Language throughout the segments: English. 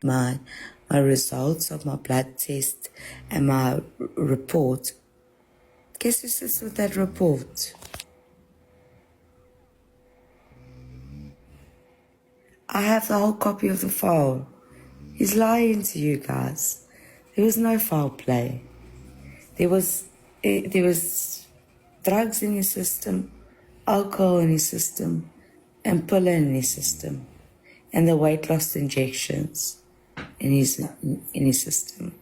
my results of my blood test and my report. Guess who sits with that report? I have the whole copy of the file. He's lying to you guys. There was no foul play. There was drugs in his system, alcohol in his system, and pills in his system, and the weight loss injections in his system.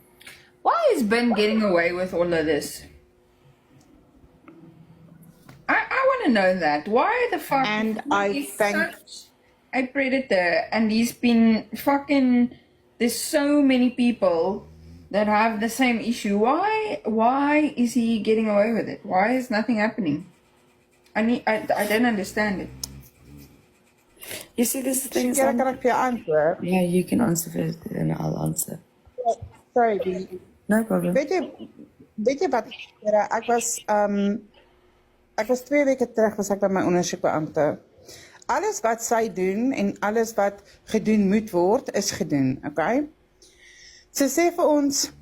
Why is Ben getting away with all of this? I want to know that. Why the fuck? And I think such a predator, and he's been fucking. There's so many people that have the same issue. Why is he getting away with it? Why is nothing happening? I don't understand it. You see, this is the thing. Shekira, kan ek vir jou antwoord? Yeah, you can answer first, and I'll answer. Sorry, Bee. No problem. Weet jy wat, Shekira, ek was 2 weke terug was ek by my ondersoekbeampte. Alles wat sy doen en alles wat gedoen moet word, is gedoen, okay? Sy sê vir ons,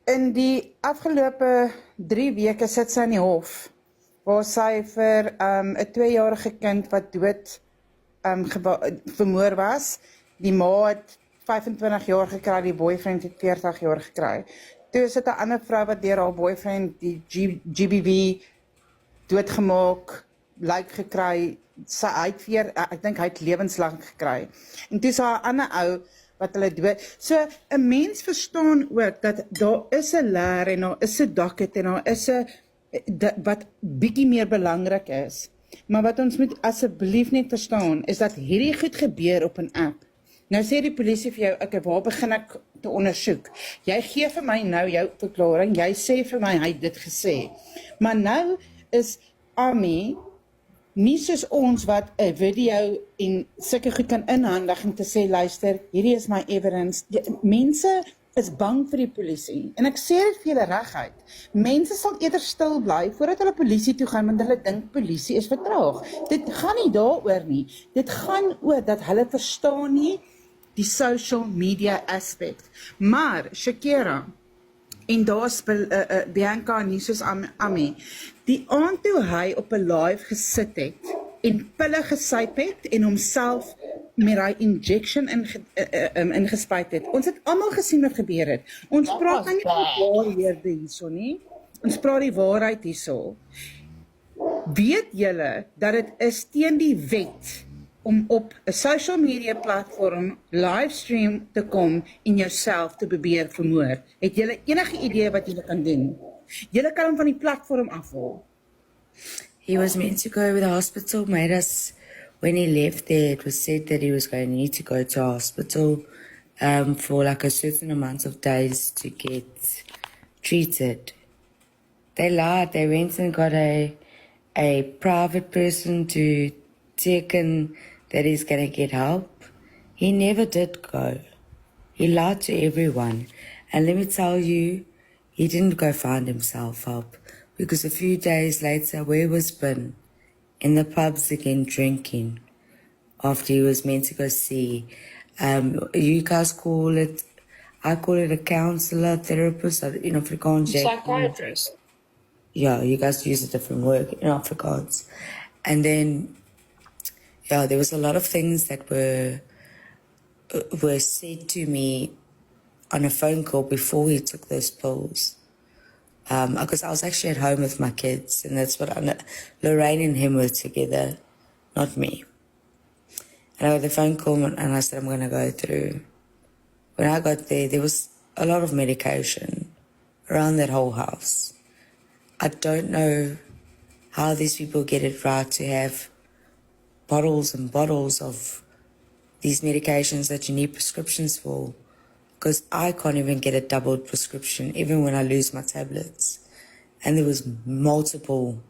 in die afgelope 3 weke sit sy in die hof, waar sy vir 'n 2-jarige kind wat dood vermoor was, die ma het 25 jaar gekry, die boyfriend het 40 jaar gekry. Toe is dit 'n ander vrou wat deur haar boyfriend die GBV doodgemaak, lijk gekry, ek dink hy het lewenslang gekry. En toe is haar 'n ander ou wat hulle dood. So 'n mens verstaan ook dat daar is 'n leer en daar is 'n docket en daar is 'n wat bietjie meer belangrik is. Maar wat ons moet asseblief net verstaan is dat hierdie goed gebeur op 'n app. Nou sê die polisie vir jou, okay, waar begin ek te ondersoek? Jy gee vir my nou jou verklaring, jy sê vir my hy het dit gesê. Maar nou is Ami nie soos ons wat 'n video en sulke goed kan inhandig en te sê, luister, hierdie is my evidence. Mense is bang vir die polisie. En ek sê dit vir julle reguit. Mense sal eerder stil bly voordat hulle polisie toe gaan, want hulle dink polisie is vertraag. Dit gaan nie daaroor nie. Dit gaan oor dat hulle verstaan nie die social media aspect. Maar Shekira en daar's Bianca nie soos Ami. Die aand toe hy op 'n live gesit het en pille gesuip het en homself met hy injection ingespuit het. Ons het almal gesien wat gebeur het. Ons praat nie van waarhede hierso nie. Ons praat die waarheid hierso. Weet julle dat dit is teen die wet om op 'n social media platform livestream te kom en jouself te probeer vermoor? Het julle enige idee wat julle kan doen? Julle kan hom van die platform afhaal. He was meant to go with the hospital, made us, when he left there, it was said that he was going to need to go to hospital for like a certain amount of days to get treated. They lied. They went and got a private person to check in that he's going to get help. He never did go. He lied to everyone. And let me tell you, he didn't go find himself help, because a few days later, where was Ben? In the pubs again drinking, after he was meant to go see. You guys call it, I call it a counselor, therapist, in Afrikaans. Psychiatrist. Yeah, you guys use a different word in Afrikaans. And then, yeah, there was a lot of things that were said to me on a phone call before he took those pills. Because I was actually at home with my kids, and that's what Lorraine and him were together, not me. And I got the phone call, and I said, I'm going to go through. When I got there, there was a lot of medication around that whole house. I don't know how these people get it right to have bottles and bottles of these medications that you need prescriptions for, because I can't even get a doubled prescription, even when I lose my tablets. And there was multiple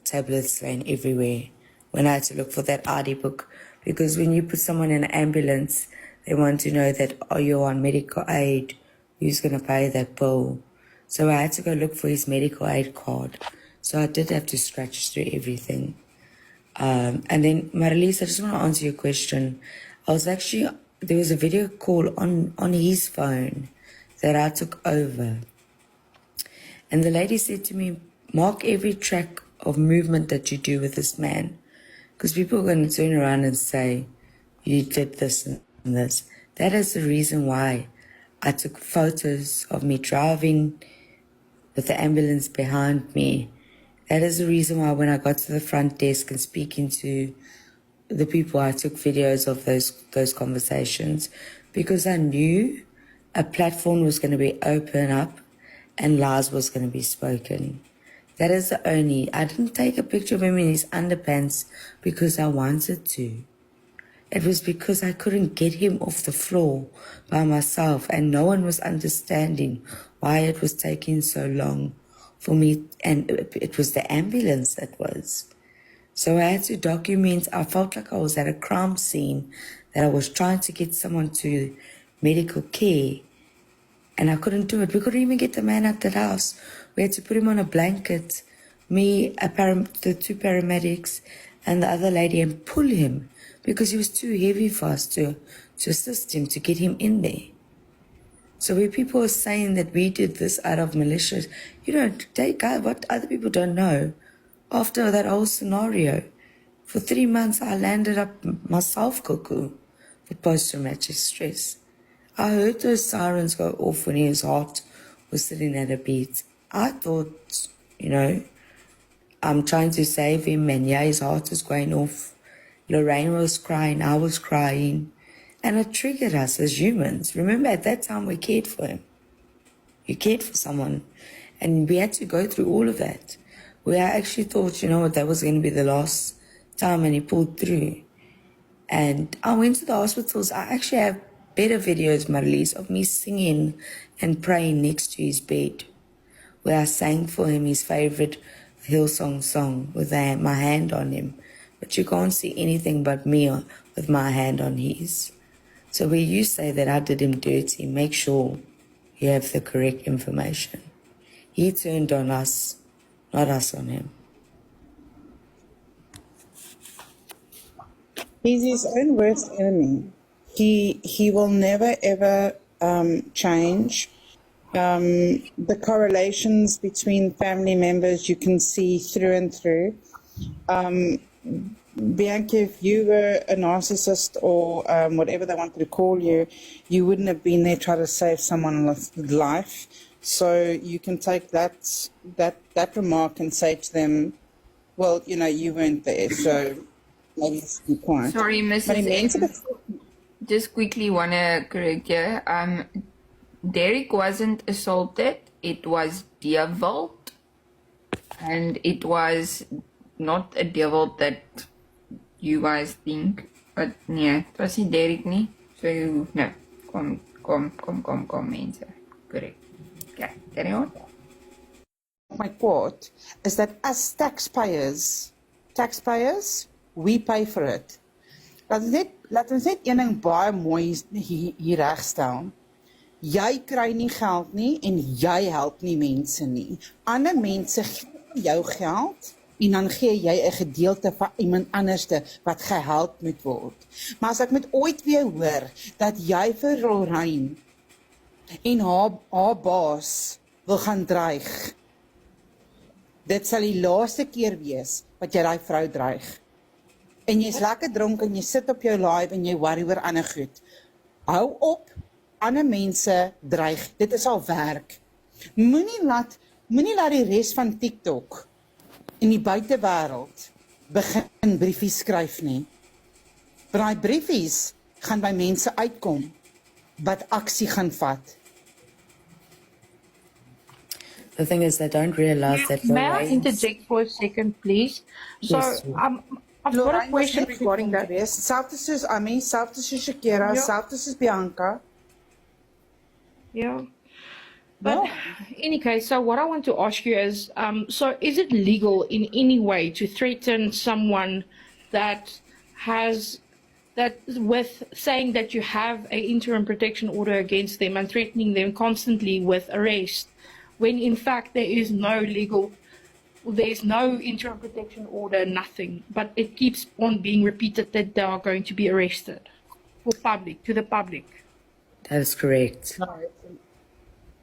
tablets laying everywhere when I had to look for that ID book, because when you put someone in an ambulance, they want to know that, are you on medical aid? Who's going to pay that bill? So I had to go look for his medical aid card. So I did have to scratch through everything. And then, Marilise, I just want to answer your question. there was a video call on his phone that I took over. And the lady said to me, mark every track of movement that you do with this man. Because people are going to turn around and say, you did this and this. That is the reason why I took photos of me driving with the ambulance behind me. That is the reason why when I got to the front desk and speaking to the people, I took videos of those conversations, because I knew a platform was going to be opened up and lies was going to be spoken. That is the only. I didn't take a picture of him in his underpants because I wanted to. It was because I couldn't get him off the floor by myself, and no one was understanding why it was taking so long for me, and it was the ambulance that was. So I had to document. I felt like I was at a crime scene, that I was trying to get someone to medical care, and I couldn't do it. We couldn't even get the man out the house. We had to put him on a blanket, me, the two paramedics, and the other lady, and pull him because he was too heavy for us to assist him, to get him in there. So when people are saying that we did this out of malicious, what other people don't know, after that whole scenario, for 3 months I landed up myself cuckoo for post-traumatic stress. I heard those sirens go off when his heart was sitting at a beat. I thought, I'm trying to save him, and his heart is going off. Lorraine was crying, I was crying, and it triggered us as humans. Remember, at that time we cared for him. You cared for someone, and we had to go through all of that. I actually thought, that was going to be the last time, and he pulled through. And I went to the hospitals. I actually have better videos, Marlies, of me singing and praying next to his bed, where I sang for him his favorite Hillsong song with my hand on him. But you can't see anything but me with my hand on his. So where you say that I did him dirty, make sure you have the correct information. He turned on us, not us on him. He's his own worst enemy. He will never ever change. The correlations between family members you can see through and through. Bianca, if you were a narcissist or whatever they wanted to call you, you wouldn't have been there trying to save someone's life. So you can take that remark and say to them, well, you weren't there, so maybe it's be quiet. Sorry, Mrs. M. Just quickly want to correct you. Derek wasn't assaulted. It was devil. And it was not a devil that you guys think. But yeah, it was nie Derek nie. So no. Kom mense. Correct. Okay, carry on. My quote is that as taxpayers, we pay for it. Laat ons net een ding baie mooi hier regstel. Jy kry nie geld nie en jy help nie mense nie. Ander mense gee jou geld en dan gee jy 'n gedeelte van iemand anderste wat gehelp moet word. Maar as ek met ooit weer hoor dat jy vir Lorraine en haar baas wil gaan dreig, dit sal die laaste keer wees wat jy daai vrou dreig. En jy's lekker dronk en jy sit op jou live en jy worry oor ander goed. Hou op, ander mense dreig. Dit is al werk. Moenie laat die res van TikTok in die buitewêreld begin briefies skryf nie. Want daai briefies gaan by mense uitkom wat aksie gaan vat. The thing is, they don't realize that. May I interject for a second, please? So, Yes. I've got a question regarding that. Selfs soos Ami, selfs soos Shekira, selfs soos Bianca. Yeah. But in any case, so what I want to ask you is, so is it legal in any way to threaten someone with saying that you have an interim protection order against them and threatening them constantly with arrest, when in fact there's no interim protection order, nothing, but it keeps on being repeated that they are going to be arrested? for public, to the public. That is correct. No,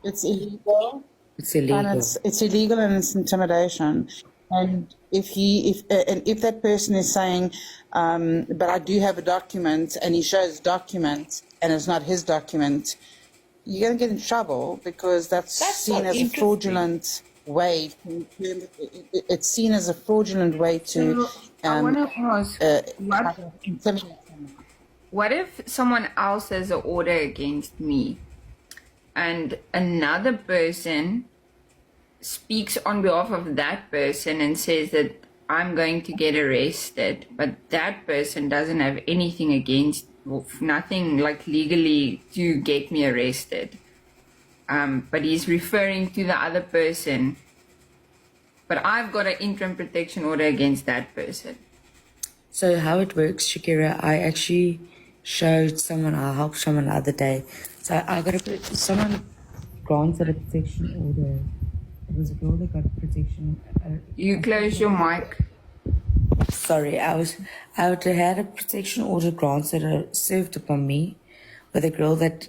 it's illegal. It's And illegal. it's illegal and it's intimidation. And if that person is saying, but I do have a document, and he shows document and it's not his document, you're going to get in trouble because that's That's seen so as a interesting. fraudulent way. It's seen as a fraudulent way to I want to ask, what intimidate someone. What if someone else has an order against me and another person speaks on behalf of that person and says that I'm going to get arrested, but that person doesn't have anything against, nothing like legally to get me arrested. But he's referring to the other person, but I've got an interim protection order against that person. So how it works, Shekira, I actually showed someone, I helped someone the other day. So I got someone granted a protection order. It was a girl that got protection. You close your mic. Sorry, I had a protection order granted, served upon me with a girl that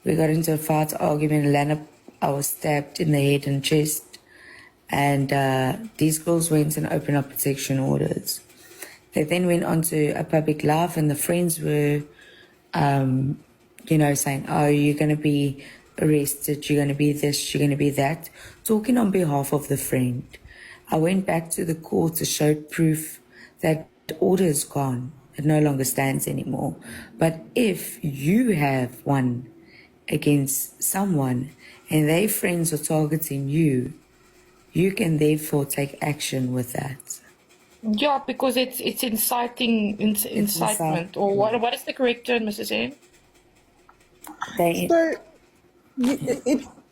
we got into a fight argument and landed, I was stabbed in the head and chest. And these girls went and opened up protection orders. They then went on to a public live and the friends were, saying, oh, you're going to be arrested, you're going to be this, you're going to be that, talking on behalf of the friend. I went back to the court to show proof that the order is gone. It no longer stands anymore. But if you have one against someone and their friends are targeting you, you can therefore take action with that. Yeah, because it's incitement. Or what is the correct term, Mrs. N? So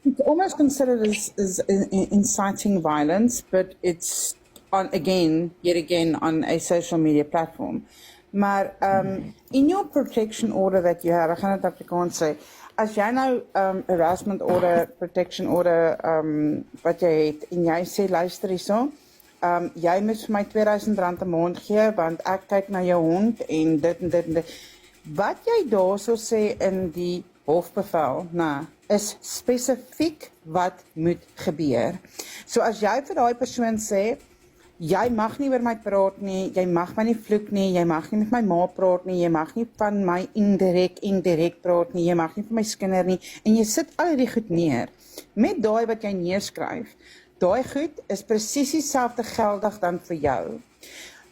it's almost considered as inciting violence, but it's yet again on a social media platform. Maar in your protection order that you have, ek gaan dit Afrikaans sê, as jy nou harassment order, protection order wat jy het en jy sê luister hierso, jy moet vir my R2000 'n maand gee want ek kyk na jou hond en dit en dit en dit. Wat jy daarso sê in die hofbevel, is spesifiek wat moet gebeur. So as jy vir daai persoon sê, jy mag nie oor my praat nie, jy mag my nie vloek nie, jy mag nie met my ma praat nie, jy mag nie van my indirek praat nie, jy mag nie vir my skinder nie, en jy sit al die goed neer. Met daai wat jy neerskryf, daai goed is presies dieselfde geldig dan vir jou.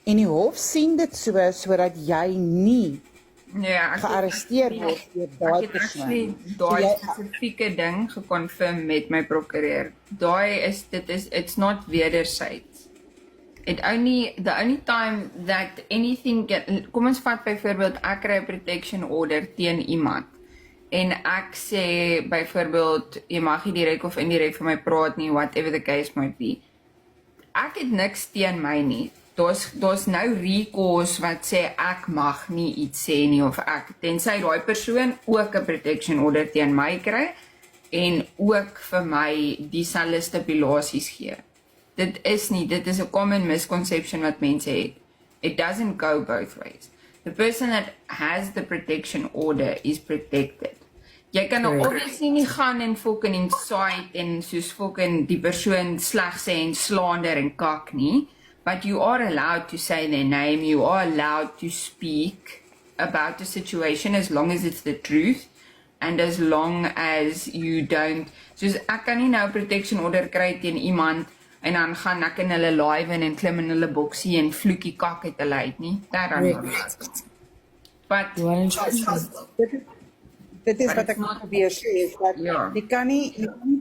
En die hof sien dit sodat jy nie Ja, gearresteer word deur daai ek het persoon. actually daai spesifieke ding geconfirm met my prokureur. It's not wederzijds. The only time that anything kom ons vat byvoorbeeld ek kry 'n protection order teen iemand en ek sê byvoorbeeld jy mag nie direk of indirek vir my praat nie, whatever the case might be. Ek het niks teen my nie. Daar's nou recourse wat sê ek mag nie iets sê nie of tensy daai persoon ook 'n protection order teen my kry en ook vir my dieselfde stipulasies gee. Dit is 'n common misconception wat mense het. It doesn't go both ways. The person that has the protection order is protected. Jy kan nou obviously nie gaan en fucking incite en soos fucking die persoon sleg sê en slander en kak nie. But you are allowed to say their name, you are allowed to speak about the situation as long as it's the truth and as long as you don't. Soos ek kan nie nou protection order kry teen iemand en dan gaan ek in hulle live en klim in hulle boksie en vloekie kak uit hulle uit nie. That I'm not allowed. But Dit is wat ek probeer sê, is dat jy kan nie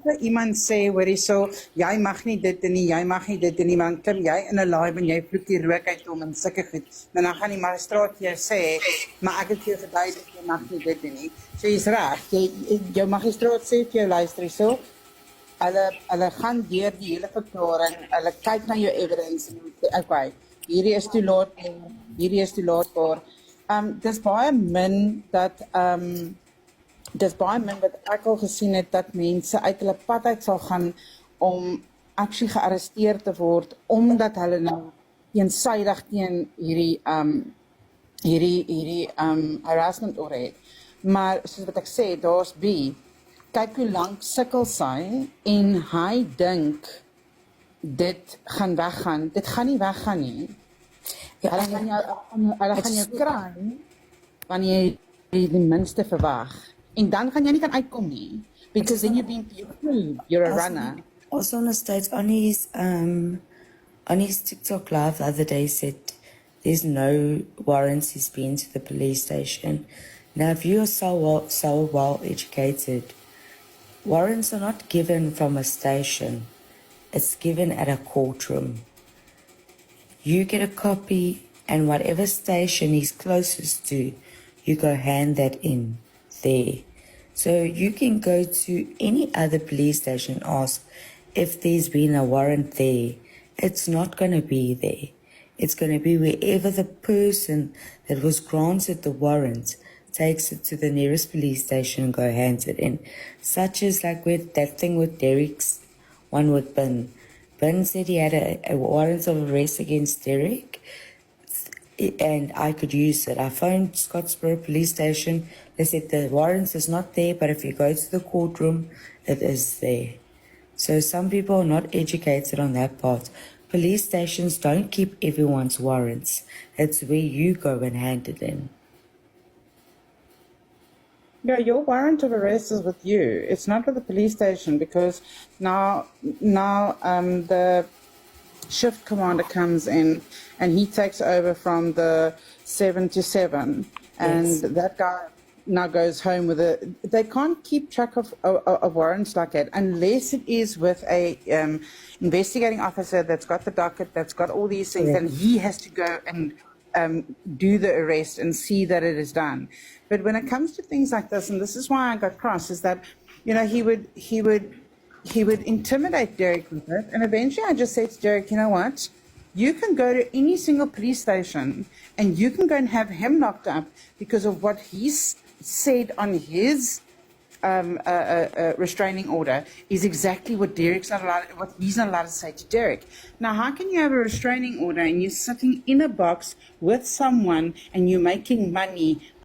vir iemand sê, hoor hierso, jy mag nie dit en nie, jy mag nie dit en nie, want klim jy in 'n live en jy vloek die rook uit hom en sulke goed, en dan gaan die magistraat jou sê, maar ek het vir jou verduidelik, jy mag nie dit en nie. So jy's reg, jou magistraat sê vir jou luister hierso, hulle gaan deur die hele verklaring, hulle kyk na jou evidence en sê, okay, hierdie is toelaatbaar. Dis baie min wat ek al gesien het, dat mense uit hulle pad uit sal gaan om actually gearresteer te word, omdat hulle nou eensaidig teen hierdie harassment order het. Maar soos wat ek sê, daar's B. Kyk hoe lank sukkel sy en hy dink dit gaan weggaan. Dit gaan nie weggaan nie. Ja, Hulle gaan jou kry wanneer jy die minste verwag. En dan gaan jy nie kan uitkom nie. Because then you're a runner. Also on the stage, on his TikTok live the other day said there's no warrants he's been to the police station. Now, if you are so well educated, warrants are not given from a station. It's given at a courtroom. You get a copy, and whatever station he's closest to, you go hand that in there. So you can go to any other police station and ask if there's been a warrant there. It's not going to be there. It's going to be wherever the person that was granted the warrant takes it to the nearest police station and go hands it in. Such as like with that thing with Derek's one with Ben. Ben said he had a warrant of arrest against Derek, and I could use it. I phoned Scottsboro Police Station. They said the warrant is not there, but if you go to the courtroom, it is there. So some people are not educated on that part. Police stations don't keep everyone's warrants. It's where you go and hand it in. Yeah, your warrant of arrest is with you. It's not with the police station because now the shift commander comes in and he takes over from the 7 to 7, and Yes. that guy now goes home with a. They can't keep track of warrants like that unless it is with a investigating officer that's got the docket, that's got all these things, Yeah. and he has to go and do the arrest and see that it is done. But when it comes to things like this, and this is why I got cross, is that, you know, he would intimidate Derek with it, and eventually I just said to Derek, you know what? You can go to any single police station and you can go and have him locked up because of what he's said on his restraining order is exactly what what he's not allowed to say to Derek. Now, how can you have a restraining order and you're sitting in a box with someone and you're making money